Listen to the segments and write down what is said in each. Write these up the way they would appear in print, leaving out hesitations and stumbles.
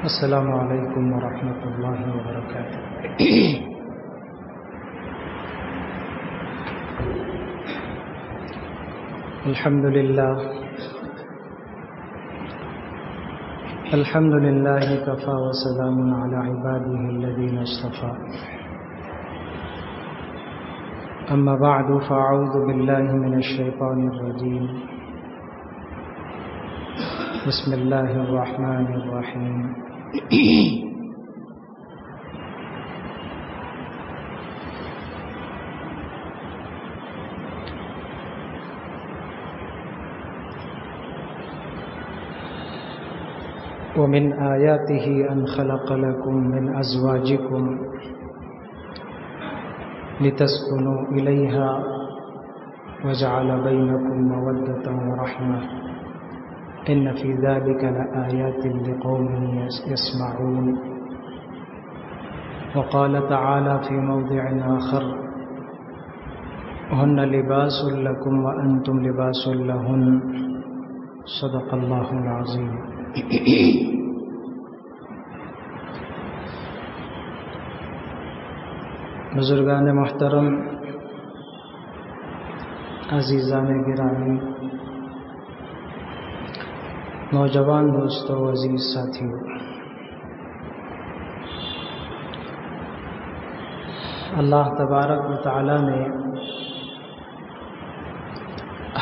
السلام علیکم ورحمۃ اللہ وبرکاتہ۔ الحمد للہ کفا وسلام علی عباده الذین اصطفى، اما بعد فاعوذ باللہ من الشیطان الرجیم، بسم اللہ الرحمن الرحیم۔ ومن آیاتہ ان خلق لکم من ازواجکم لتسکنوا الیہا وجعل بینکم مودۃ ورحمۃ ان فی ذلک لآیات لقوم یسمعون۔ وقال تعالی فی موضع آخر ہن لباس لکم وانتم لباس لہن، صدق اللہ العظیم۔ بزرگان محترم، عزیزان گرامی، نوجوان دوستو، عزیز ساتھیوں، اللہ تبارک و تعالی نے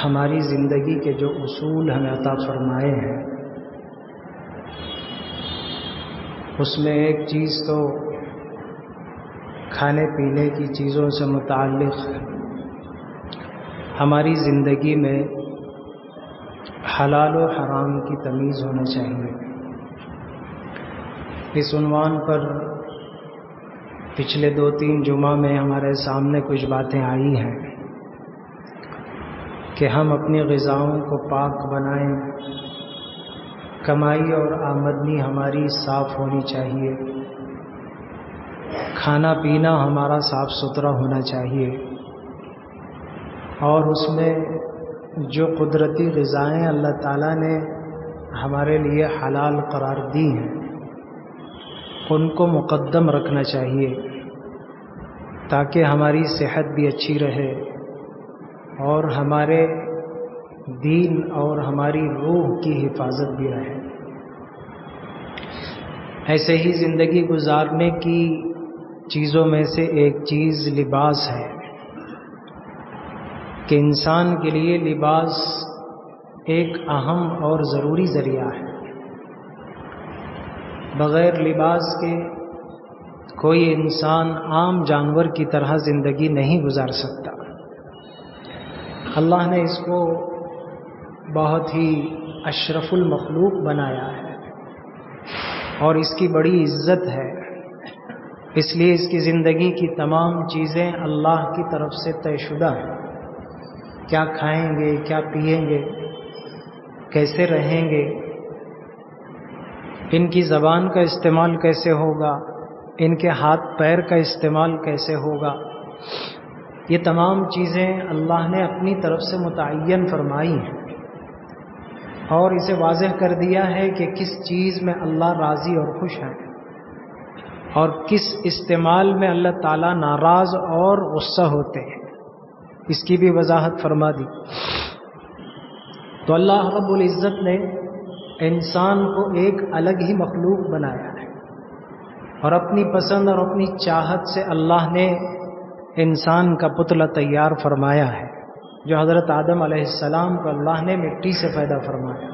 ہماری زندگی کے جو اصول ہمیں عطا فرمائے ہیں، اس میں ایک چیز تو کھانے پینے کی چیزوں سے متعلق ہماری زندگی میں حلال و حرام کی تمیز ہونا چاہیے۔ اس عنوان پر پچھلے 2-3 جمعہ میں ہمارے سامنے کچھ باتیں آئی ہیں کہ ہم اپنی غذاؤں کو پاک بنائیں، کمائی اور آمدنی ہماری صاف ہونی چاہیے، کھانا پینا ہمارا صاف ستھرا ہونا چاہیے، اور اس میں جو قدرتی غذائیں اللہ تعالیٰ نے ہمارے لیے حلال قرار دی ہیں ان کو مقدم رکھنا چاہیے تاکہ ہماری صحت بھی اچھی رہے اور ہمارے دین اور ہماری روح کی حفاظت بھی رہے۔ ایسے ہی زندگی گزارنے کی چیزوں میں سے ایک چیز لباس ہے کہ انسان کے لیے لباس ایک اہم اور ضروری ذریعہ ہے۔ بغیر لباس کے کوئی انسان عام جانور کی طرح زندگی نہیں گزار سکتا۔ اللہ نے اس کو بہت ہی اشرف المخلوق بنایا ہے اور اس کی بڑی عزت ہے، اس لیے اس کی زندگی کی تمام چیزیں اللہ کی طرف سے طے شدہ ہیں۔ کیا کھائیں گے، کیا پئیں گے، کیسے رہیں گے، ان کی زبان کا استعمال کیسے ہوگا، ان کے ہاتھ پیر کا استعمال کیسے ہوگا، یہ تمام چیزیں اللہ نے اپنی طرف سے متعین فرمائی ہیں اور اسے واضح کر دیا ہے کہ کس چیز میں اللہ راضی اور خوش ہے اور کس استعمال میں اللہ تعالیٰ ناراض اور غصہ ہوتے ہیں، اس کی بھی وضاحت فرما دی۔ تو اللہ رب العزت نے انسان کو ایک الگ ہی مخلوق بنایا ہے اور اپنی پسند اور اپنی چاہت سے اللہ نے انسان کا پتلا تیار فرمایا ہے، جو حضرت آدم علیہ السلام کو اللہ نے مٹی سے پیدا فرمایا،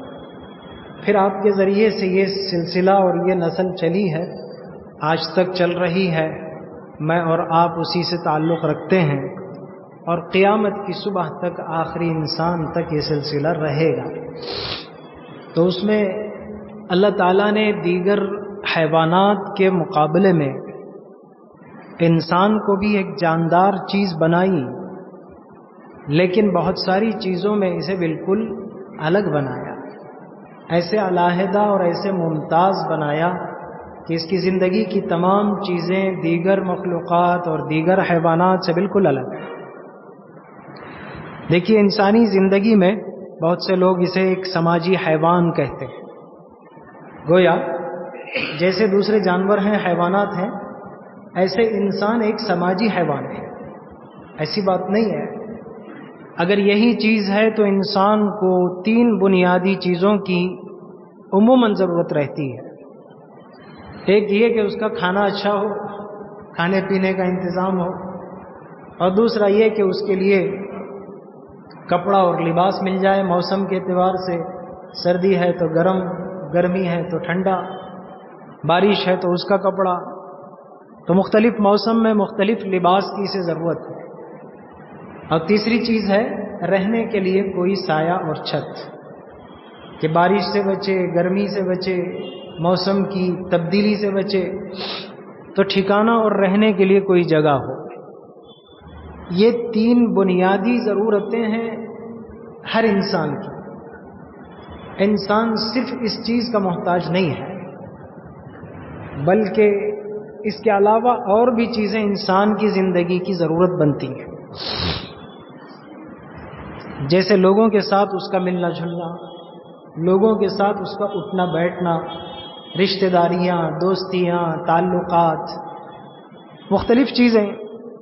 پھر آپ کے ذریعے سے یہ سلسلہ اور یہ نسل چلی ہے، آج تک چل رہی ہے، میں اور آپ اسی سے تعلق رکھتے ہیں اور قیامت کی صبح تک آخری انسان تک یہ سلسلہ رہے گا۔ تو اس میں اللہ تعالیٰ نے دیگر حیوانات کے مقابلے میں انسان کو بھی ایک جاندار چیز بنائی، لیکن بہت ساری چیزوں میں اسے بالکل الگ بنایا، ایسے علیحدہ اور ایسے ممتاز بنایا کہ اس کی زندگی کی تمام چیزیں دیگر مخلوقات اور دیگر حیوانات سے بالکل الگ ہیں۔ دیکھیے، انسانی زندگی میں بہت سے لوگ اسے ایک سماجی حیوان کہتے ہیں، گویا جیسے دوسرے جانور ہیں، حیوانات ہیں، ایسے انسان ایک سماجی حیوان ہے. ایسی بات نہیں ہے. اگر یہی چیز ہے تو انسان کو 3 بنیادی چیزوں کی عموماً ضرورت رہتی ہے. ایک یہ کہ اس کا کھانا اچھا ہو، کھانے پینے کا انتظام ہو، اور دوسرا یہ کہ اس کے لیے کپڑا اور لباس مل جائے موسم کے اعتبار سے. سردی ہے تو گرم، گرمی ہے تو ٹھنڈا، بارش ہے تو اس کا کپڑا. تو مختلف موسم میں مختلف لباس کی اسے ضرورت ہے. اور تیسری چیز ہے رہنے کے لیے کوئی سایہ اور چھت، کہ بارش سے بچے، گرمی سے بچے، موسم کی تبدیلی سے بچے، تو ٹھکانہ اور رہنے کے لیے کوئی جگہ ہو. یہ 3 بنیادی ضرورتیں ہیں ہر انسان کی. انسان صرف اس چیز کا محتاج نہیں ہے، بلکہ اس کے علاوہ اور بھی چیزیں انسان کی زندگی کی ضرورت بنتی ہیں. جیسے لوگوں کے ساتھ اس کا ملنا جلنا، لوگوں کے ساتھ اس کا اٹھنا بیٹھنا، رشتہ داریاں، دوستیاں، تعلقات، مختلف چیزیں.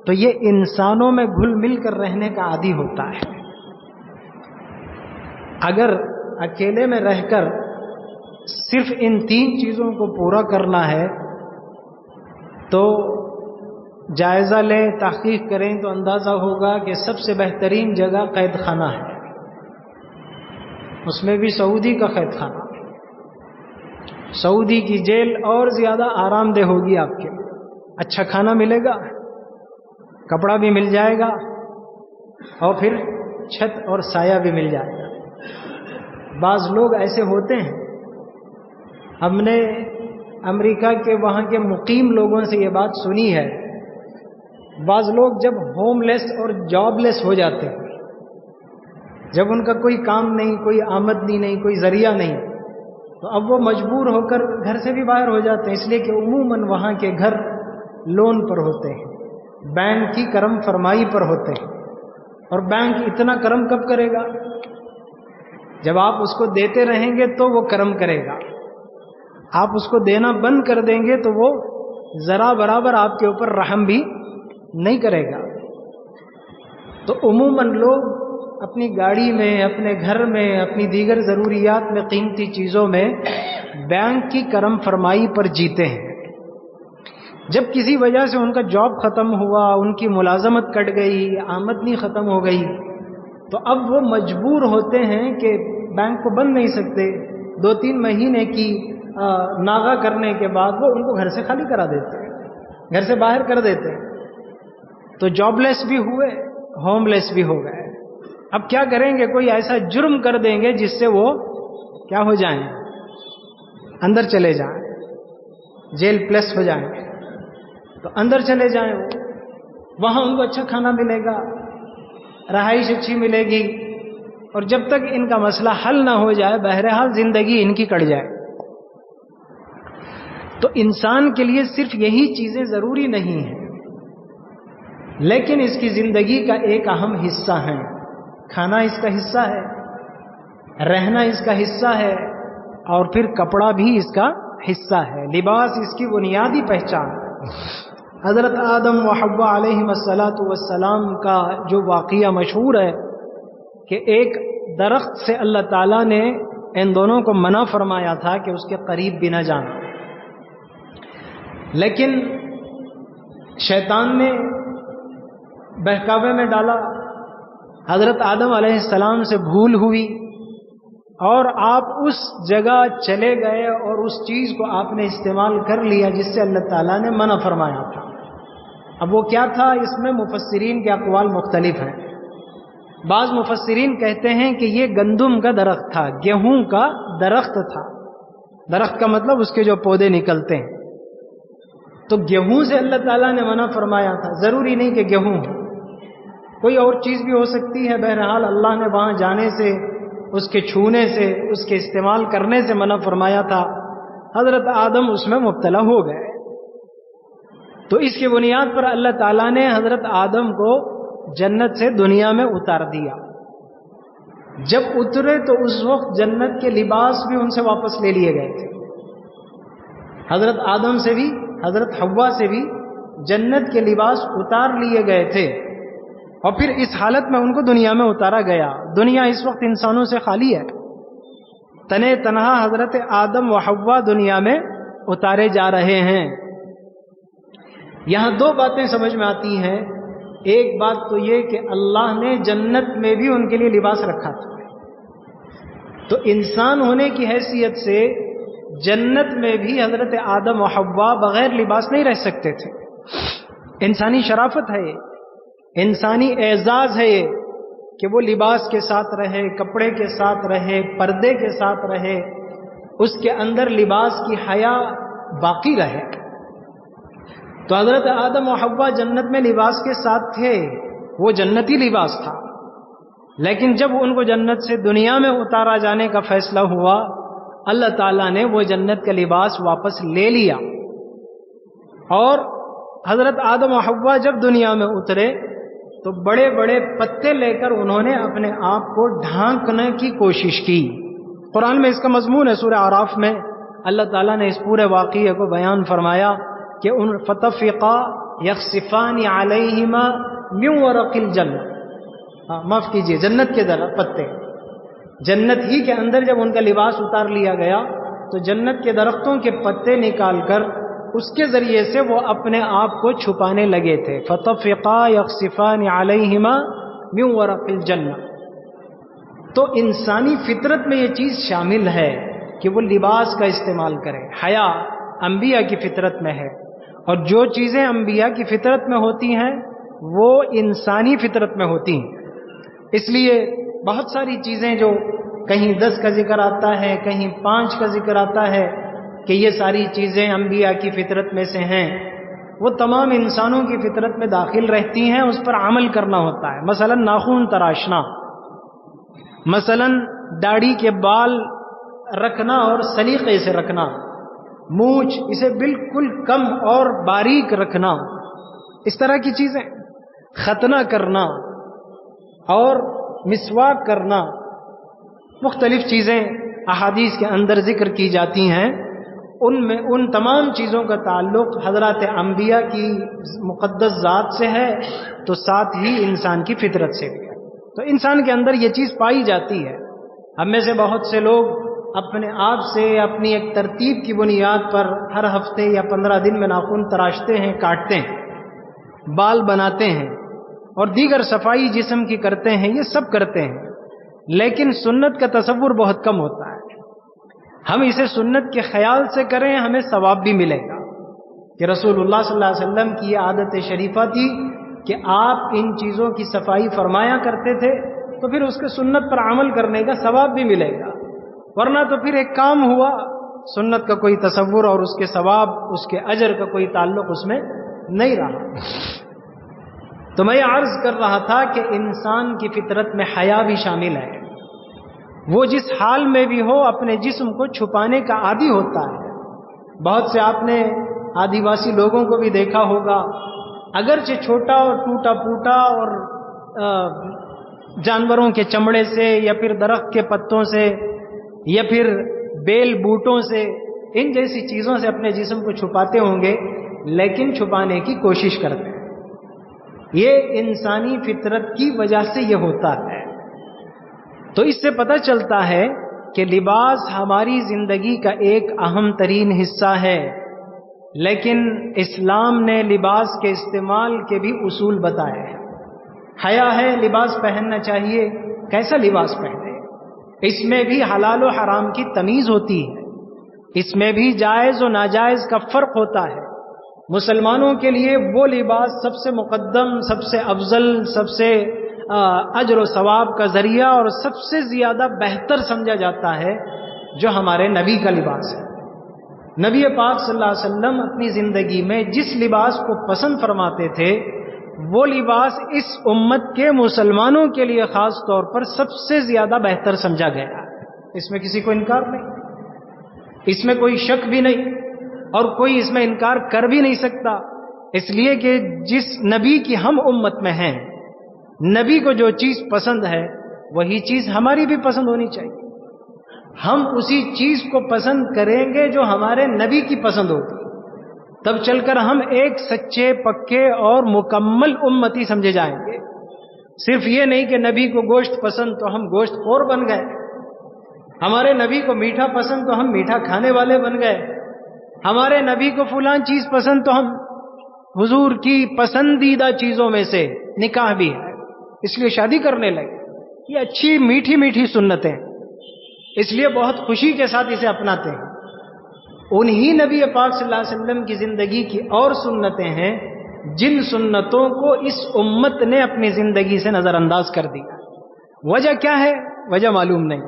تو یہ انسانوں میں گھل مل کر رہنے کا عادی ہوتا ہے. اگر اکیلے میں رہ کر صرف ان 3 چیزوں کو پورا کرنا ہے تو جائزہ لیں، تحقیق کریں تو اندازہ ہوگا کہ سب سے بہترین جگہ قید خانہ ہے. اس میں بھی سعودی کا قید خانہ. سعودی کی جیل اور زیادہ آرام دہ ہوگی آپ کے لیے. اچھا کھانا ملے گا، کپڑا بھی مل جائے گا، اور پھر چھت اور سایہ بھی مل جائے گا. بعض لوگ ایسے ہوتے ہیں، ہم نے امریکہ کے وہاں کے مقیم لوگوں سے یہ بات سنی ہے، بعض لوگ جب ہوم لیس اور جاب لیس ہو جاتے ہیں، جب ان کا کوئی کام نہیں، کوئی آمدنی نہیں، کوئی ذریعہ نہیں، تو اب وہ مجبور ہو کر گھر سے بھی باہر ہو جاتے ہیں. اس لیے کہ عموماً وہاں کے گھر لون پر ہوتے ہیں، بینک کی کرم فرمائی پر ہوتے ہیں. اور بینک اتنا کرم کب کرے گا؟ جب آپ اس کو دیتے رہیں گے تو وہ کرم کرے گا. آپ اس کو دینا بند کر دیں گے تو وہ ذرا برابر آپ کے اوپر رحم بھی نہیں کرے گا. تو عموماً لوگ اپنی گاڑی میں، اپنے گھر میں، اپنی دیگر ضروریات میں، قیمتی چیزوں میں بینک کی کرم فرمائی پر جیتے ہیں. جب کسی وجہ سے ان کا جاب ختم ہوا، ان کی ملازمت کٹ گئی، آمدنی ختم ہو گئی، تو اب وہ مجبور ہوتے ہیں کہ بینک کو بند نہیں سکتے. 2-3 مہینے کی ناغہ کرنے کے بعد وہ ان کو گھر سے خالی کرا دیتے ہیں، گھر سے باہر کر دیتے ہیں. تو جاب لیس بھی ہوئے، ہوم لیس بھی ہو گئے. اب کیا کریں گے؟ کوئی ایسا جرم کر دیں گے جس سے وہ کیا ہو جائیں، اندر چلے جائیں، جیل پلس ہو جائیں. تو اندر چلے جائیں، وہاں ان کو اچھا کھانا ملے گا، رہائش اچھی ملے گی، اور جب تک ان کا مسئلہ حل نہ ہو جائے بہرحال زندگی ان کی کٹ جائے. تو انسان کے لیے صرف یہی چیزیں ضروری نہیں ہیں، لیکن اس کی زندگی کا ایک اہم حصہ ہے. کھانا اس کا حصہ ہے، رہنا اس کا حصہ ہے، اور پھر کپڑا بھی اس کا حصہ ہے. لباس اس کی بنیادی پہچان ہے. حضرت آدم و حوا علیہم السلام کا جو واقعہ مشہور ہے کہ ایک درخت سے اللہ تعالیٰ نے ان دونوں کو منع فرمایا تھا کہ اس کے قریب بھی نہ جانا، لیکن شیطان نے بہکاوے میں ڈالا. حضرت آدم علیہ السلام سے بھول ہوئی اور آپ اس جگہ چلے گئے اور اس چیز کو آپ نے استعمال کر لیا جس سے اللہ تعالیٰ نے منع فرمایا تھا. اب وہ کیا تھا؟ اس میں مفسرین کے اقوال مختلف ہیں. بعض مفسرین کہتے ہیں کہ یہ گندم کا درخت تھا، گیہوں کا درخت تھا. درخت کا مطلب اس کے جو پودے نکلتے ہیں. تو گیہوں سے اللہ تعالیٰ نے منع فرمایا تھا. ضروری نہیں کہ گیہوں ہو، کوئی اور چیز بھی ہو سکتی ہے. بہرحال اللہ نے وہاں جانے سے، اس کے چھونے سے، اس کے استعمال کرنے سے منع فرمایا تھا. حضرت آدم اس میں مبتلا ہو گئے. تو اس کی بنیاد پر اللہ تعالیٰ نے حضرت آدم کو جنت سے دنیا میں اتار دیا. جب اترے تو اس وقت جنت کے لباس بھی ان سے واپس لے لیے گئے تھے. حضرت آدم سے بھی حضرت حوا سے بھی جنت کے لباس اتار لیے گئے تھے اور پھر اس حالت میں ان کو دنیا میں اتارا گیا. دنیا اس وقت انسانوں سے خالی ہے. تنے تنہا حضرت آدم و حوا دنیا میں اتارے جا رہے ہیں. یہاں دو باتیں سمجھ میں آتی ہیں. ایک بات تو یہ کہ اللہ نے جنت میں بھی ان کے لیے لباس رکھا تھا. تو انسان ہونے کی حیثیت سے جنت میں بھی حضرت آدم و حوا بغیر لباس نہیں رہ سکتے تھے. انسانی شرافت ہے یہ, انسانی اعزاز ہے یہ کہ وہ لباس کے ساتھ رہے, کپڑے کے ساتھ رہے, پردے کے ساتھ رہے, اس کے اندر لباس کی حیا باقی رہے. تو حضرت آدم و حوا جنت میں لباس کے ساتھ تھے, وہ جنتی لباس تھا. لیکن جب ان کو جنت سے دنیا میں اتارا جانے کا فیصلہ ہوا, اللہ تعالیٰ نے وہ جنت کا لباس واپس لے لیا. اور حضرت آدم و حوا جب دنیا میں اترے تو بڑے بڑے پتے لے کر انہوں نے اپنے آپ کو ڈھانکنے کی کوشش کی. قرآن میں اس کا مضمون ہے. سورہ اعراف میں اللہ تعالیٰ نے اس پورے واقعے کو بیان فرمایا کہ ان فتفقا یخصفان علیہما من ورق الجنہ, معاف کیجئے, جنت کے پتے. جنت ہی کے اندر جب ان کا لباس اتار لیا گیا تو جنت کے درختوں کے پتے نکال کر اس کے ذریعے سے وہ اپنے آپ کو چھپانے لگے تھے. فتفقا یخصفان علیہما من ورق الجنہ. تو انسانی فطرت میں یہ چیز شامل ہے کہ وہ لباس کا استعمال کرے. حیا انبیاء کی فطرت میں ہے, اور جو چیزیں انبیاء کی فطرت میں ہوتی ہیں وہ انسانی فطرت میں ہوتی ہیں. اس لیے بہت ساری چیزیں جو کہیں 10 کا ذکر آتا ہے, کہیں 5 کا ذکر آتا ہے کہ یہ ساری چیزیں انبیاء کی فطرت میں سے ہیں, وہ تمام انسانوں کی فطرت میں داخل رہتی ہیں. اس پر عمل کرنا ہوتا ہے. مثلا ناخن تراشنا, مثلا داڑھی کے بال رکھنا اور سلیقے سے رکھنا, مونچھ اسے بالکل کم اور باریک رکھنا, اس طرح کی چیزیں, ختنہ کرنا اور مسواک کرنا, مختلف چیزیں احادیث کے اندر ذکر کی جاتی ہیں. ان میں ان تمام چیزوں کا تعلق حضرات انبیاء کی مقدس ذات سے ہے, تو ساتھ ہی انسان کی فطرت سے بھی ہے. تو انسان کے اندر یہ چیز پائی جاتی ہے. ہم میں سے بہت سے لوگ اپنے آپ سے اپنی ایک ترتیب کی بنیاد پر ہر ہفتے یا 15 دن میں ناخن تراشتے ہیں, کاٹتے ہیں, بال بناتے ہیں اور دیگر صفائی جسم کی کرتے ہیں. یہ سب کرتے ہیں, لیکن سنت کا تصور بہت کم ہوتا ہے. ہم اسے سنت کے خیال سے کریں, ہمیں ثواب بھی ملے گا کہ رسول اللہ صلی اللہ علیہ وسلم کی یہ عادت شریفہ تھی کہ آپ ان چیزوں کی صفائی فرمایا کرتے تھے, تو پھر اس کے سنت پر عمل کرنے کا ثواب بھی ملے گا. ورنہ تو پھر ایک کام ہوا, سنت کا کوئی تصور اور اس کے ثواب, اس کے اجر کا کوئی تعلق اس میں نہیں رہا. تو میں یہ عرض کر رہا تھا کہ انسان کی فطرت میں حیا بھی شامل ہے. وہ جس حال میں بھی ہو اپنے جسم کو چھپانے کا عادی ہوتا ہے. بہت سے آپ نے آدیواسی لوگوں کو بھی دیکھا ہوگا, اگرچہ چھوٹا اور ٹوٹا پھوٹا اور جانوروں کے چمڑے سے یا پھر درخت کے پتوں سے یا پھر بیل بوٹوں سے, ان جیسی چیزوں سے اپنے جسم کو چھپاتے ہوں گے, لیکن چھپانے کی کوشش کرتے ہیں. یہ انسانی فطرت کی وجہ سے یہ ہوتا ہے. تو اس سے پتہ چلتا ہے کہ لباس ہماری زندگی کا ایک اہم ترین حصہ ہے, لیکن اسلام نے لباس کے استعمال کے بھی اصول بتائے ہیں. حیا ہے, لباس پہننا چاہیے, کیسا لباس پہنے, اس میں بھی حلال و حرام کی تمیز ہوتی ہے, اس میں بھی جائز و ناجائز کا فرق ہوتا ہے. مسلمانوں کے لیے وہ لباس سب سے مقدم, سب سے افضل, سب سے اجر و ثواب کا ذریعہ اور سب سے زیادہ بہتر سمجھا جاتا ہے جو ہمارے نبی کا لباس ہے. نبی پاک صلی اللہ علیہ وسلم اپنی زندگی میں جس لباس کو پسند فرماتے تھے وہ لباس اس امت کے مسلمانوں کے لیے خاص طور پر سب سے زیادہ بہتر سمجھا گیا. اس میں کسی کو انکار نہیں, اس میں کوئی شک بھی نہیں, اور کوئی اس میں انکار کر بھی نہیں سکتا, اس لیے کہ جس نبی کی ہم امت میں ہیں, نبی کو جو چیز پسند ہے وہی چیز ہماری بھی پسند ہونی چاہیے. ہم اسی چیز کو پسند کریں گے جو ہمارے نبی کی پسند ہوگی، تب چل کر ہم ایک سچے پکے اور مکمل امتی سمجھے جائیں گے۔ صرف یہ نہیں کہ نبی کو گوشت پسند تو ہم گوشت خور بن گئے، ہمارے نبی کو میٹھا پسند تو ہم میٹھا کھانے والے بن گئے، ہمارے نبی کو فلان چیز پسند تو ہم حضور کی پسندیدہ چیزوں میں سے نکاح بھی ہے اس لیے شادی کرنے لگے۔ یہ اچھی میٹھی میٹھی سنتیں، اس لیے بہت خوشی کے ساتھ اسے اپناتے ہیں۔ انہی نبی پاک صلی اللہ علیہ وسلم کی زندگی کی اور سنتیں ہیں جن سنتوں کو اس امت نے اپنی زندگی سے نظر انداز کر دیا۔ وجہ کیا ہے؟ وجہ معلوم نہیں۔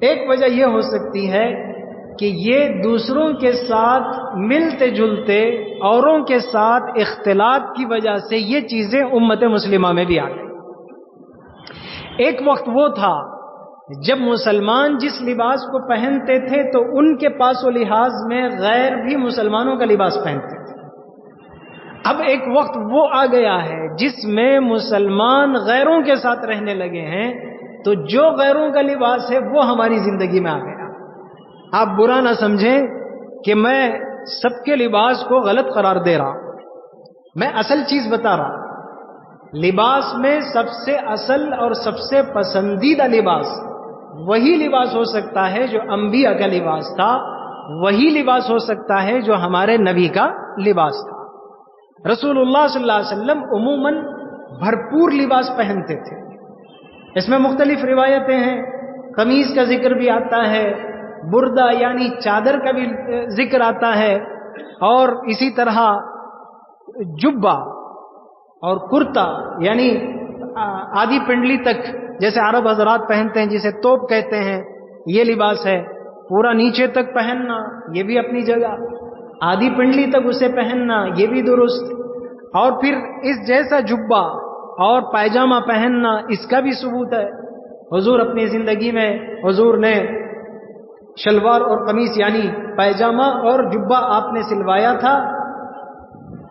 ایک وجہ یہ ہو سکتی ہے کہ یہ دوسروں کے ساتھ ملتے جلتے اوروں کے ساتھ اختلاط کی وجہ سے یہ چیزیں امت مسلمہ میں بھی آ گئی۔ ایک وقت وہ تھا جب مسلمان جس لباس کو پہنتے تھے تو ان کے پاس و لحاظ میں غیر بھی مسلمانوں کا لباس پہنتے تھے۔ اب ایک وقت وہ آ گیا ہے جس میں مسلمان غیروں کے ساتھ رہنے لگے ہیں، تو جو غیروں کا لباس ہے وہ ہماری زندگی میں آ گیا۔ آپ برا نہ سمجھیں کہ میں سب کے لباس کو غلط قرار دے رہا ہوں، میں اصل چیز بتا رہا ہوں۔ لباس میں سب سے اصل اور سب سے پسندیدہ لباس وہی لباس ہو سکتا ہے جو انبیاء کا لباس تھا، وہی لباس ہو سکتا ہے جو ہمارے نبی کا لباس تھا۔ رسول اللہ صلی اللہ علیہ وسلم عموماً بھرپور لباس پہنتے تھے۔ اس میں مختلف روایتیں ہیں، قمیص کا ذکر بھی آتا ہے، بردہ یعنی چادر کا بھی ذکر آتا ہے، اور اسی طرح جبہ اور کرتا یعنی آدھی پنڈلی تک جیسے عرب حضرات پہنتے ہیں جسے توپ کہتے ہیں، یہ لباس ہے۔ پورا نیچے تک پہننا یہ بھی اپنی جگہ، آدھی پنڈلی تک اسے پہننا یہ بھی درست، اور پھر اس جیسا جبہ اور پائجامہ پہننا اس کا بھی ثبوت ہے۔ حضور اپنی زندگی میں حضور نے شلوار اور قمیص یعنی پائجامہ اور جبہ آپ نے سلوایا تھا،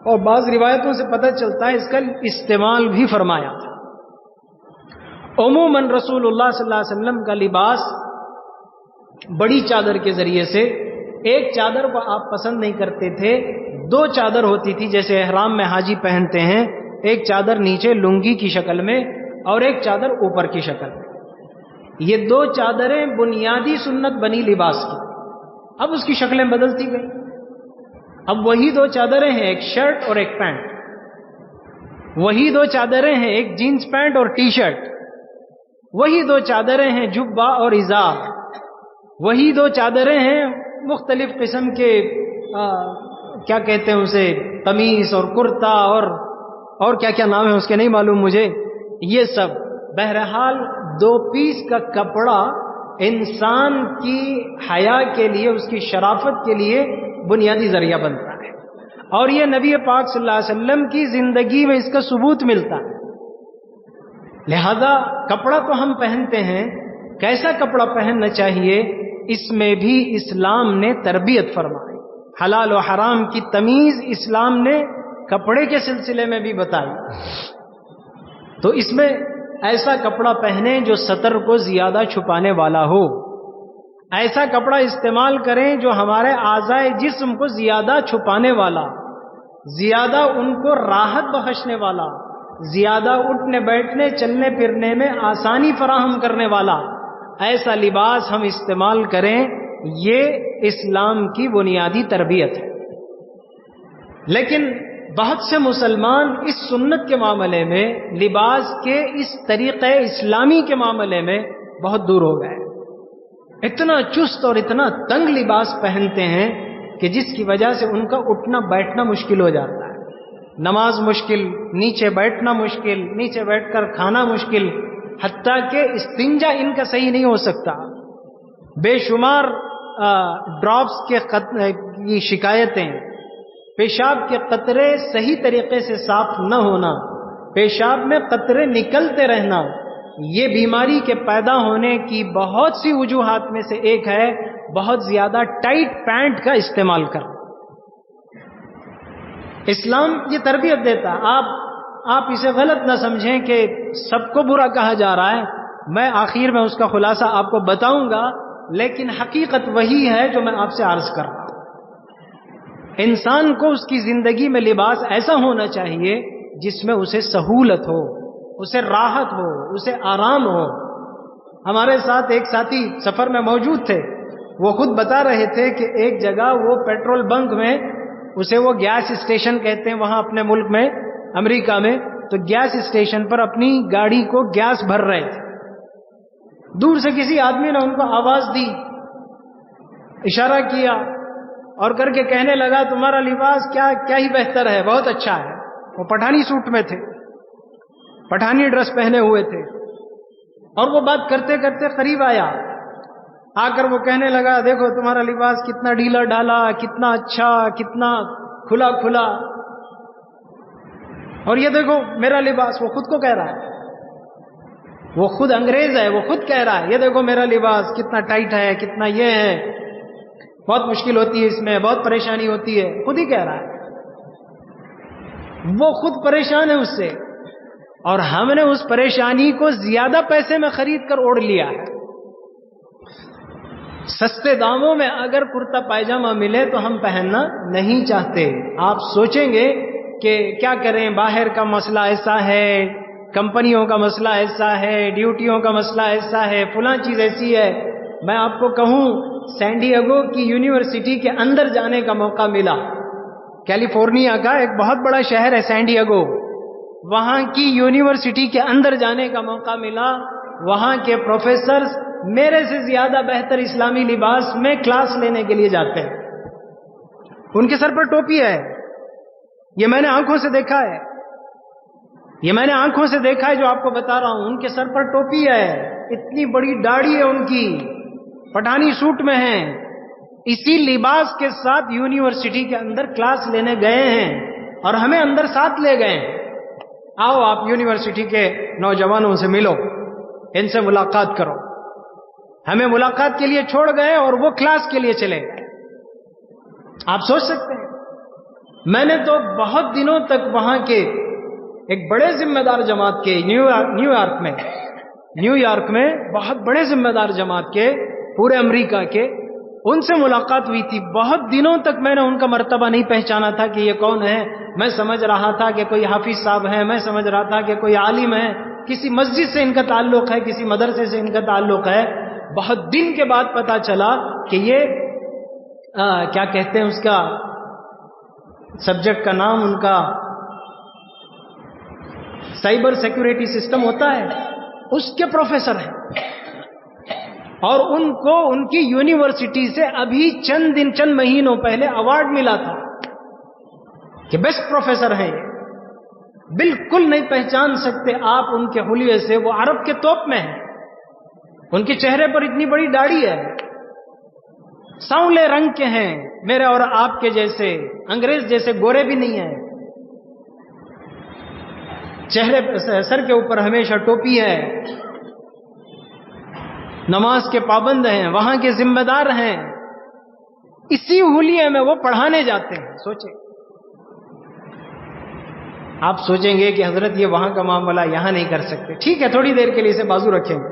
اور بعض روایتوں سے پتہ چلتا ہے اس کا استعمال بھی فرمایا تھا۔ عموماً رسول اللہ صلی اللہ علیہ وسلم کا لباس بڑی چادر کے ذریعے سے، ایک چادر کو آپ پسند نہیں کرتے تھے، دو چادر ہوتی تھی جیسے احرام میں حاجی پہنتے ہیں، ایک چادر نیچے لنگی کی شکل میں اور ایک چادر اوپر کی شکل میں۔ یہ دو چادریں بنیادی سنت بنی لباس کی، اب اس کی شکلیں بدلتی گئی۔ اب وہی دو چادریں ہیں، ایک شرٹ اور ایک پینٹ، وہی دو چادریں ہیں، ایک جینز پینٹ اور ٹی شرٹ، وہی دو چادریں ہیں جبہ اور ازار، وہی دو چادریں ہیں مختلف قسم کے کیا کہتے ہیں اسے، قمیص اور کرتا اور کیا کیا نام ہے اس کے نہیں معلوم مجھے، یہ سب۔ بہرحال دو پیس کا کپڑا انسان کی حیا کے لیے، اس کی شرافت کے لیے بنیادی ذریعہ بنتا ہے، اور یہ نبی پاک صلی اللہ علیہ وسلم کی زندگی میں اس کا ثبوت ملتا ہے۔ لہذا کپڑا تو ہم پہنتے ہیں، کیسا کپڑا پہننا چاہیے اس میں بھی اسلام نے تربیت فرمائی، حلال و حرام کی تمیز اسلام نے کپڑے کے سلسلے میں بھی بتائی۔ تو اس میں ایسا کپڑا پہنیں جو سطر کو زیادہ چھپانے والا ہو، ایسا کپڑا استعمال کریں جو ہمارے اعضائے جسم کو زیادہ چھپانے والا، زیادہ ان کو راحت بخشنے والا، زیادہ اٹھنے بیٹھنے چلنے پھرنے میں آسانی فراہم کرنے والا ایسا لباس ہم استعمال کریں، یہ اسلام کی بنیادی تربیت ہے۔ لیکن بہت سے مسلمان اس سنت کے معاملے میں، لباس کے اس طریقے اسلامی کے معاملے میں بہت دور ہو گئے، اتنا چست اور اتنا تنگ لباس پہنتے ہیں کہ جس کی وجہ سے ان کا اٹھنا بیٹھنا مشکل ہو جاتا ہے، نماز مشکل، نیچے بیٹھنا مشکل، نیچے بیٹھ کر کھانا مشکل، حتیٰ کہ استنجا ان کا صحیح نہیں ہو سکتا۔ بے شمار ڈراپس کی شکایتیں، پیشاب کے قطرے صحیح طریقے سے صاف نہ ہونا، پیشاب میں قطرے نکلتے رہنا، یہ بیماری کے پیدا ہونے کی بہت سی وجوہات میں سے ایک ہے بہت زیادہ ٹائٹ پینٹ کا استعمال کرنا۔ اسلام یہ تربیت دیتا ہے، آپ اسے غلط نہ سمجھیں کہ سب کو برا کہا جا رہا ہے، میں آخر میں اس کا خلاصہ آپ کو بتاؤں گا لیکن حقیقت وہی ہے جو میں آپ سے عرض کر رہا ہوں۔ انسان کو اس کی زندگی میں لباس ایسا ہونا چاہیے جس میں اسے سہولت ہو، اسے راحت ہو، اسے آرام ہو۔ ہمارے ساتھ ایک ساتھی سفر میں موجود تھے، وہ خود بتا رہے تھے کہ ایک جگہ وہ پیٹرول بنک میں، اسے وہ گیس اسٹیشن کہتے ہیں وہاں اپنے ملک میں امریکہ میں، تو گیس اسٹیشن پر اپنی گاڑی کو گیس بھر رہے تھے۔ دور سے کسی آدمی نے ان کو آواز دی، اشارہ کیا اور کر کے کہنے لگا تمہارا لباس کیا ہی بہتر ہے، بہت اچھا ہے۔ وہ پٹھانی سوٹ میں تھے، پٹھانی ڈریس پہنے ہوئے تھے، اور وہ بات کرتے کرتے قریب آیا، آ کر وہ کہنے لگا دیکھو تمہارا لباس کتنا ڈھیلا ڈھالا، کتنا اچھا، کتنا کھلا کھلا، اور یہ دیکھو میرا لباس۔ وہ خود کو کہہ رہا ہے، وہ خود انگریز ہے، وہ خود کہہ رہا ہے یہ دیکھو میرا لباس کتنا ٹائٹ ہے، کتنا یہ ہے، بہت مشکل ہوتی ہے اس میں، بہت پریشانی ہوتی ہے، خود ہی کہہ رہا ہے۔ وہ خود پریشان ہے اس سے، اور ہم نے اس پریشانی کو زیادہ پیسے میں خرید کر اوڑھ لیا ہے۔ سستے داموں میں اگر کرتا پائجامہ ملے تو ہم پہننا نہیں چاہتے۔ آپ سوچیں گے کہ کیا کریں، باہر کا مسئلہ ایسا ہے، کمپنیوں کا مسئلہ ایسا ہے، ڈیوٹیوں کا مسئلہ ایسا ہے، فلاں چیز ایسی ہے۔ میں آپ کو کہوں، سین ڈیگو کی یونیورسٹی کے اندر جانے کا موقع ملا۔ کیلیفورنیا کا ایک بہت بڑا شہر ہے سین ڈیگو، وہاں کی یونیورسٹی کے اندر جانے کا موقع ملا۔ وہاں کے پروفیسرز میرے سے زیادہ بہتر اسلامی لباس میں کلاس لینے کے لیے جاتے ہیں۔ ان کے سر پر ٹوپی ہے، یہ میں نے آنکھوں سے دیکھا ہے، یہ میں نے آنکھوں سے دیکھا ہے جو آپ کو بتا رہا ہوں۔ ان کے سر پر ٹوپی ہے، اتنی بڑی داڑھی ہے ان کی، پٹھانی سوٹ میں ہیں، اسی لباس کے ساتھ یونیورسٹی کے اندر کلاس لینے گئے ہیں، اور ہمیں اندر ساتھ لے گئے۔ آؤ آپ یونیورسٹی کے نوجوانوں سے ملو، ان سے ملاقات کرو۔ ہمیں ملاقات کے لیے چھوڑ گئے اور وہ کلاس کے لیے چلے گئے۔ آپ سوچ سکتے ہیں، میں نے تو بہت دنوں تک وہاں کے ایک بڑے ذمہ دار جماعت کے نیو یارک میں بہت بڑے ذمہ دار جماعت کے، پورے امریکہ کے، ان سے ملاقات ہوئی تھی۔ بہت دنوں تک میں نے ان کا مرتبہ نہیں پہچانا تھا کہ یہ کون ہے۔ میں سمجھ رہا تھا کہ کوئی حافظ صاحب ہے، میں سمجھ رہا تھا کہ کوئی عالم ہے، کسی مسجد سے ان کا تعلق ہے، کسی مدرسے سے ان کا تعلق ہے۔ بہت دن کے بعد پتا چلا کہ یہ کیا کہتے ہیں اس کا سبجیکٹ کا نام، ان کا سائبر سیکورٹی سسٹم ہوتا ہے، اس کے پروفیسر ہیں، اور ان کو ان کی یونیورسٹی سے ابھی چند مہینوں پہلے ایوارڈ ملا تھا کہ بیسٹ پروفیسر ہیں۔ بالکل نہیں پہچان سکتے آپ ان کے حلیے سے، وہ عرب کے توپ میں ہیں، ان کے چہرے پر اتنی بڑی داڑھی ہے، سانولے رنگ کے ہیں، میرے اور آپ کے جیسے، انگریز جیسے گورے بھی نہیں ہیں، چہرے سر کے اوپر ہمیشہ ٹوپی ہے، نماز کے پابند ہیں، وہاں کے ذمہ دار ہیں، اسی حلیے میں وہ پڑھانے جاتے ہیں۔ سوچیں، آپ سوچیں گے کہ حضرت یہ وہاں کا معاملہ یہاں نہیں کر سکتے۔ ٹھیک ہے، تھوڑی دیر کے لیے اسے بازو رکھیں گے۔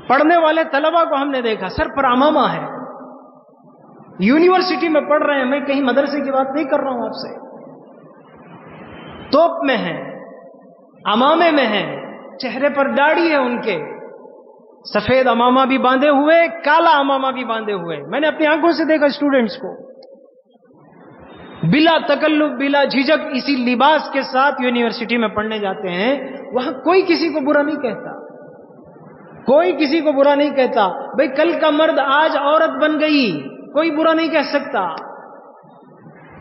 پڑھنے والے طلبہ کو ہم نے دیکھا سر پر عمامہ ہے، یونیورسٹی میں پڑھ رہے ہیں، میں کہیں مدرسے کی بات نہیں کر رہا ہوں آپ سے، توپ میں ہیں، عمامے میں ہیں، چہرے پر داڑھی ہے ان کے، سفید عمامہ بھی باندھے ہوئے، کالا عمامہ بھی باندھے ہوئے۔ میں نے اپنی آنکھوں سے دیکھا اسٹوڈنٹس کو بلا تکلف، بلا جھجک اسی لباس کے ساتھ یونیورسٹی میں پڑھنے جاتے ہیں۔ وہاں کوئی کسی کو برا نہیں کہتا، کوئی کسی کو برا نہیں کہتا۔ بھئی کل کا مرد آج عورت بن گئی، کوئی برا نہیں کہہ سکتا،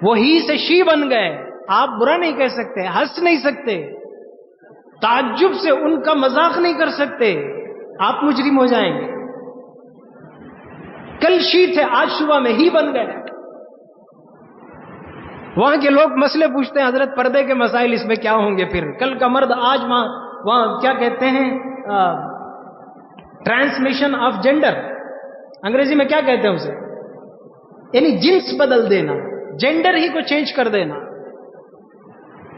وہ ہی سے شی بن گئے، آپ برا نہیں کہہ سکتے، ہنس نہیں سکتے، تعجب سے ان کا مذاق نہیں کر سکتے، آپ مجرم ہو جائیں گے۔ کل شی تھے، آج صبح میں ہی بن گئے۔ وہاں کے لوگ مسئلے پوچھتے ہیں، حضرت پردے کے مسائل اس میں کیا ہوں گے؟ پھر کل کا مرد آج وہاں کیا کہتے ہیں، ٹرانسمیشن آف جینڈر، انگریزی میں کیا کہتے ہیں اسے، یعنی جنس بدل دینا، جینڈر ہی کو چینج کر دینا۔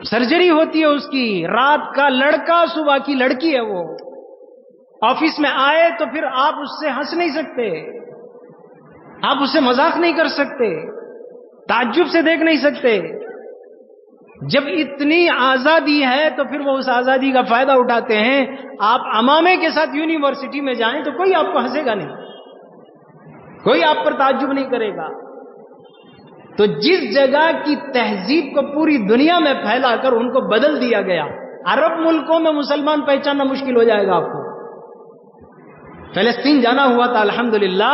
سرجری ہوتی ہے اس کی، رات کا لڑکا صبح کی لڑکی ہے وہ، آفس میں آئے تو پھر آپ اس سے ہنس نہیں سکتے، آپ اس سے مذاق نہیں کر سکتے، تعجب سے دیکھ نہیں سکتے۔ جب اتنی آزادی ہے تو پھر وہ اس آزادی کا فائدہ اٹھاتے ہیں۔ آپ عمامے کے ساتھ یونیورسٹی میں جائیں تو کوئی آپ کو ہنسے گا نہیں، کوئی آپ پر تعجب نہیں کرے گا۔ تو جس جگہ کی تہذیب کو پوری دنیا میں پھیلا کر ان کو بدل دیا گیا، عرب ملکوں میں مسلمان پہچاننا مشکل ہو جائے گا آپ کو۔ فلسطین جانا ہوا تھا الحمدللہ،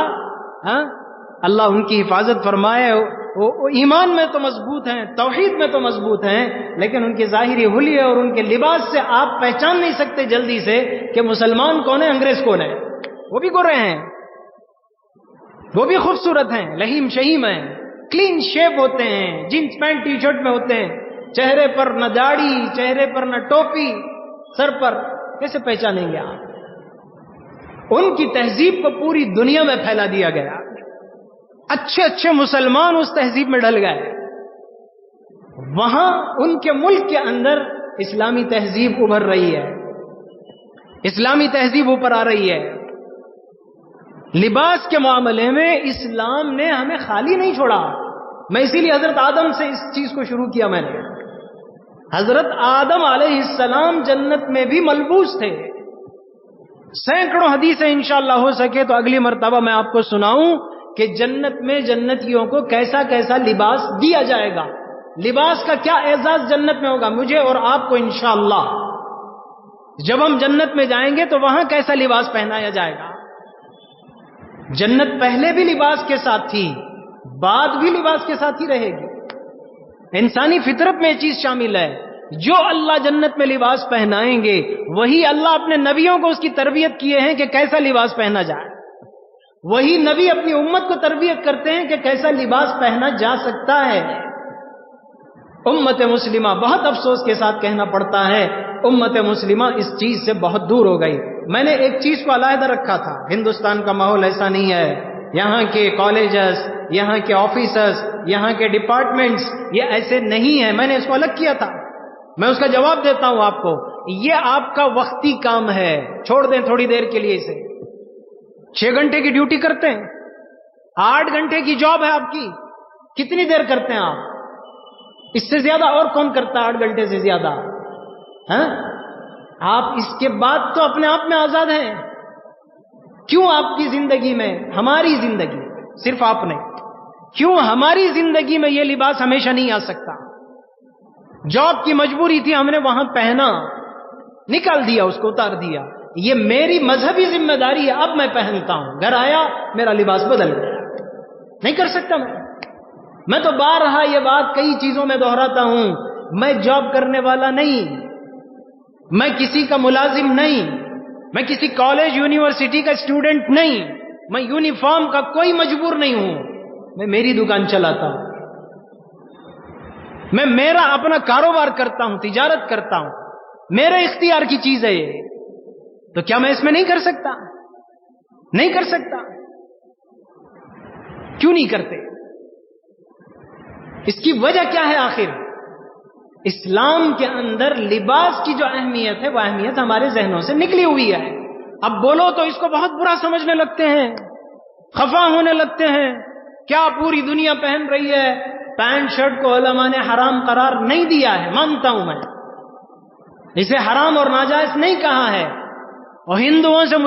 اللہ ان کی حفاظت فرمائے۔ وہ ایمان میں تو مضبوط ہیں، توحید میں تو مضبوط ہیں، لیکن ان کی ظاہری حلیے اور ان کے لباس سے آپ پہچان نہیں سکتے جلدی سے کہ مسلمان کون ہے، انگریز کون ہے۔ وہ بھی گورے ہیں، وہ بھی خوبصورت ہیں، لہیم شہیم ہیں، کلین شیپ ہوتے ہیں، جینس پینٹ ٹی شرٹ میں ہوتے ہیں، چہرے پر نہ داڑھی، چہرے پر نہ ٹوپی، سر پر، کیسے پہچانیں گے آپ؟ ان کی تہذیب کو پوری دنیا میں پھیلا دیا گیا، اچھے اچھے مسلمان اس تہذیب میں ڈل گئے۔ وہاں ان کے ملک کے اندر اسلامی تہذیب ابھر رہی ہے، اسلامی تہذیب اوپر آ رہی ہے۔ لباس کے معاملے میں اسلام نے ہمیں خالی نہیں چھوڑا۔ میں اسی لیے حضرت آدم سے اس چیز کو شروع کیا میں نے۔ حضرت آدم علیہ السلام جنت میں بھی ملبوس تھے۔ سینکڑوں حدیثیں انشاءاللہ ہو سکے تو اگلی مرتبہ میں آپ کو سناؤں کہ جنت میں جنتیوں کو کیسا کیسا لباس دیا جائے گا، لباس کا کیا اعزاز جنت میں ہوگا، مجھے اور آپ کو انشاءاللہ جب ہم جنت میں جائیں گے تو وہاں کیسا لباس پہنایا جائے گا۔ جنت پہلے بھی لباس کے ساتھ تھی، بعد بھی لباس کے ساتھ ہی رہے گی۔ انسانی فطرت میں یہ چیز شامل ہے، جو اللہ جنت میں لباس پہنائیں گے وہی اللہ اپنے نبیوں کو اس کی تربیت کیے ہیں کہ کیسا لباس پہنا جائے، وہی نبی اپنی امت کو تربیت کرتے ہیں کہ کیسا لباس پہنا جا سکتا ہے۔ امت مسلمہ بہت افسوس کے ساتھ کہنا پڑتا ہے، امت مسلمہ اس چیز سے بہت دور ہو گئی۔ میں نے ایک چیز کو علیحدہ رکھا تھا، ہندوستان کا ماحول ایسا نہیں ہے، یہاں کے کالجز، یہاں کے آفیسز، یہاں کے ڈپارٹمنٹس یہ ایسے نہیں ہیں، میں نے اس کو الگ کیا تھا۔ میں اس کا جواب دیتا ہوں آپ کو، یہ آپ کا وقتی کام ہے، چھوڑ دیں تھوڑی دیر کے لیے اسے۔ 6 گھنٹے کی ڈیوٹی کرتے ہیں، 8 گھنٹے کی جاب ہے آپ کی، کتنی دیر کرتے ہیں آپ؟ اس سے زیادہ اور کون کرتا ہے 8 گھنٹے سے زیادہ؟ آپ اس کے بعد تو اپنے آپ میں آزاد ہیں۔ کیوں آپ کی زندگی میں، ہماری زندگی صرف آپ نے، کیوں ہماری زندگی میں یہ لباس ہمیشہ نہیں آ سکتا؟ جاب کی مجبوری تھی، ہم نے وہاں پہنا، نکال دیا، اس کو اتار دیا، یہ میری مذہبی ذمہ داری ہے، اب میں پہنتا ہوں۔ گھر آیا میرا لباس بدل گیا، نہیں کر سکتا میں تو بارہا یہ بات کئی چیزوں میں دہراتا ہوں، میں جاب کرنے والا نہیں، میں کسی کا ملازم نہیں، میں کسی کالج یونیورسٹی کا اسٹوڈنٹ نہیں، میں یونیفارم کا کوئی مجبور نہیں ہوں، میں میری دکان چلاتا ہوں، میں میرا اپنا کاروبار کرتا ہوں، تجارت کرتا ہوں، میرے اختیار کی چیز ہے یہ، تو کیا میں اس میں نہیں کر سکتا؟ نہیں کر سکتا۔ کیوں نہیں کرتے؟ اس کی وجہ کیا ہے آخر؟ اسلام کے اندر لباس کی جو اہمیت ہے وہ اہمیت ہمارے ذہنوں سے نکلی ہوئی ہے۔ اب بولو تو اس کو بہت برا سمجھنے لگتے ہیں، خفا ہونے لگتے ہیں، کیا پوری دنیا پہن رہی ہے؟ پینٹ شرٹ کو علماء نے حرام قرار نہیں دیا ہے، مانتا ہوں میں، اسے حرام اور ناجائز نہیں کہا ہے، اور ہندوؤں سے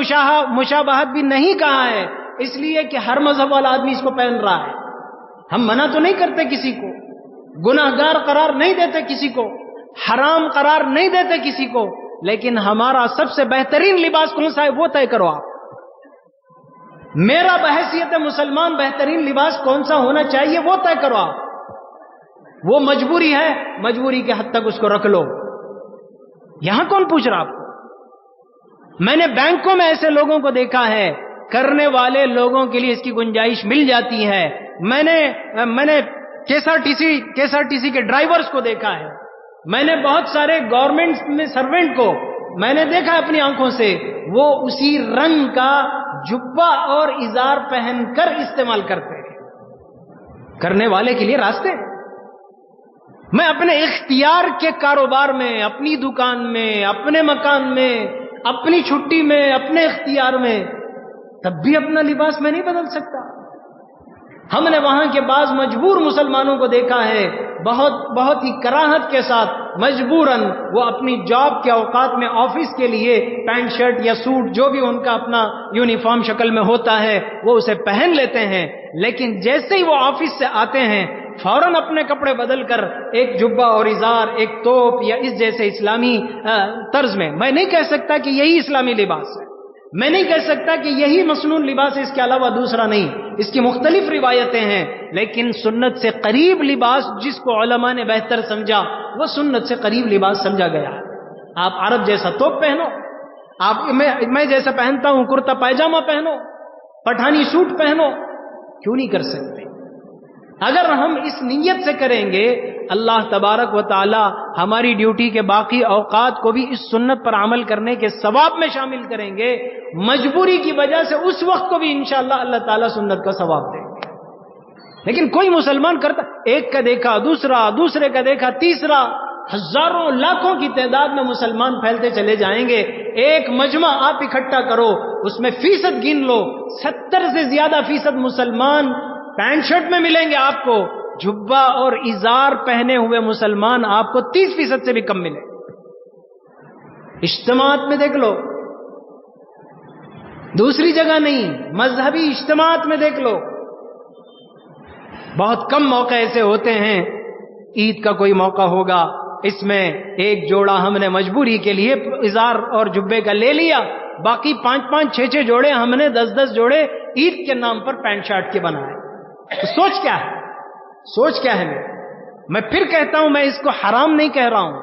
مشابہت بھی نہیں کہا ہے، اس لیے کہ ہر مذہب والا آدمی اس کو پہن رہا ہے۔ ہم منع تو نہیں کرتے کسی کو، گناہگار قرار نہیں دیتے کسی کو، حرام قرار نہیں دیتے کسی کو، لیکن ہمارا سب سے بہترین لباس کون سا ہے وہ طے کرو آپ۔ میرا بحیثیت مسلمان بہترین لباس کون سا ہونا چاہیے وہ طے کرو آپ۔ وہ مجبوری ہے، مجبوری کے حد تک اس کو رکھ لو، یہاں کون پوچھ رہا آپ کو؟ میں نے بینکوں میں ایسے لوگوں کو دیکھا ہے، کرنے والے لوگوں کے لیے اس کی گنجائش مل جاتی ہے۔ میں نے KSRTC کے ڈرائیورز کو دیکھا ہے، میں نے بہت سارے گورنمنٹ میں سرونٹ کو میں نے دیکھا اپنی آنکھوں سے، وہ اسی رنگ کا جبہ اور ازار پہن کر استعمال کرتے ہیں۔ کرنے والے کے لیے راستے، میں اپنے اختیار کے کاروبار میں، اپنی دکان میں، اپنے مکان میں، اپنی چھٹی میں، اپنے اختیار میں، تب بھی اپنا لباس میں نہیں بدل سکتا؟ ہم نے وہاں کے بعض مجبور مسلمانوں کو دیکھا ہے، بہت ہی کراہت کے ساتھ مجبوراً وہ اپنی جاب کے اوقات میں آفس کے لیے پینٹ شرٹ یا سوٹ جو بھی ان کا اپنا یونیفارم شکل میں ہوتا ہے وہ اسے پہن لیتے ہیں، لیکن جیسے ہی وہ آفس سے آتے ہیں فوراً اپنے کپڑے بدل کر ایک جبہ اور ازار، ایک توپ یا اس جیسے اسلامی طرز میں، میں نہیں کہہ سکتا کہ یہی اسلامی لباس ہے، میں نہیں کہہ سکتا کہ یہی مصنون لباس ہے، اس کے علاوہ دوسرا نہیں، اس کی مختلف روایتیں ہیں، لیکن سنت سے قریب لباس جس کو علماء نے بہتر سمجھا وہ سنت سے قریب لباس سمجھا گیا ہے۔ آپ عرب جیسا توپ پہنو، آپ میں جیسا پہنتا ہوں کرتا پائجامہ پہنو، پٹھانی سوٹ پہنو، کیوں نہیں کر سکتے؟ اگر ہم اس نیت سے کریں گے اللہ تبارک و تعالی ہماری ڈیوٹی کے باقی اوقات کو بھی اس سنت پر عمل کرنے کے ثواب میں شامل کریں گے، مجبوری کی وجہ سے اس وقت کو بھی انشاءاللہ اللہ تعالی سنت کا ثواب دیں گے۔ لیکن کوئی مسلمان کرتا، ایک کا دیکھا دوسرا، دوسرے کا دیکھا تیسرا، ہزاروں لاکھوں کی تعداد میں مسلمان پھیلتے چلے جائیں گے، ایک مجمع آپ اکٹھا کرو، اس میں فیصد گن لو، 70 سے زیادہ فیصد مسلمان پینٹ شرٹ میں ملیں گے آپ کو، جبہ اور ازار پہنے ہوئے مسلمان آپ کو 30% سے بھی کم ملے۔ اجتماعات میں دیکھ لو، دوسری جگہ نہیں، مذہبی اجتماعات میں دیکھ لو، بہت کم موقع ایسے ہوتے ہیں، عید کا کوئی موقع ہوگا، اس میں ایک جوڑا ہم نے مجبوری کے لیے ازار اور جبے کا لے لیا، باقی 5-5 6-6 جوڑے ہم نے 10-10 جوڑے عید کے نام پر پینٹ شرٹ کے بنائے۔ تو سوچ کیا ہے؟ سوچ کیا ہے؟ میں پھر کہتا ہوں، میں اس کو حرام نہیں کہہ رہا ہوں،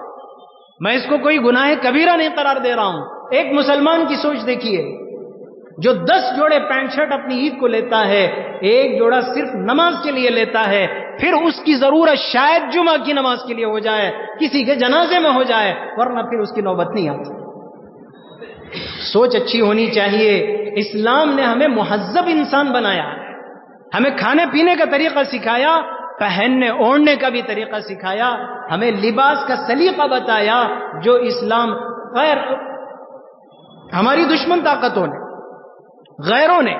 میں اس کو کوئی گناہ کبیرہ نہیں قرار دے رہا ہوں۔ ایک مسلمان کی سوچ دیکھیے، جو 10 جوڑے پینٹ شرٹ اپنی عید کو لیتا ہے، ایک جوڑا صرف نماز کے لیے لیتا ہے، پھر اس کی ضرورت شاید جمعہ کی نماز کے لیے ہو جائے، کسی کے جنازے میں ہو جائے، ورنہ پھر اس کی نوبت نہیں آتی۔ سوچ اچھی ہونی چاہیے۔ اسلام نے ہمیں مہذب انسان بنایا، ہمیں کھانے پینے کا طریقہ سکھایا، پہننے اوڑھنے کا بھی طریقہ سکھایا، ہمیں لباس کا سلیقہ بتایا، جو اسلام غیر ہماری دشمن طاقتوں نے، غیروں نے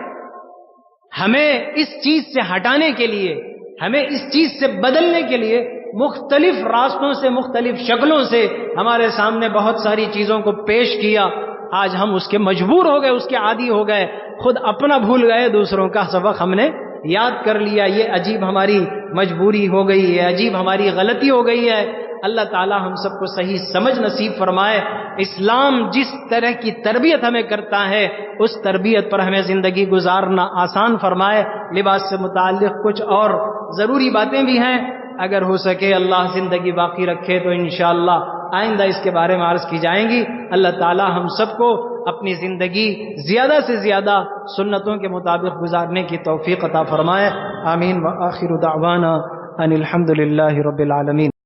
ہمیں اس چیز سے ہٹانے کے لیے، ہمیں اس چیز سے بدلنے کے لیے مختلف راستوں سے، مختلف شکلوں سے ہمارے سامنے بہت ساری چیزوں کو پیش کیا۔ آج ہم اس کے مجبور ہو گئے، اس کے عادی ہو گئے، خود اپنا بھول گئے، دوسروں کا سبق ہم نے یاد کر لیا۔ یہ عجیب ہماری مجبوری ہو گئی ہے، عجیب ہماری غلطی ہو گئی ہے۔ اللہ تعالی ہم سب کو صحیح سمجھ نصیب فرمائے۔ اسلام جس طرح کی تربیت ہمیں کرتا ہے اس تربیت پر ہمیں زندگی گزارنا آسان فرمائے۔ لباس سے متعلق کچھ اور ضروری باتیں بھی ہیں، اگر ہو سکے اللہ زندگی باقی رکھے تو انشاءاللہ آئندہ اس کے بارے میں عرض کی جائیں گی۔ اللہ تعالی ہم سب کو اپنی زندگی زیادہ سے زیادہ سنتوں کے مطابق گزارنے کی توفیق عطا فرمائے۔ آمین۔ وآخر دعوانا ان الحمد للہ رب العالمین۔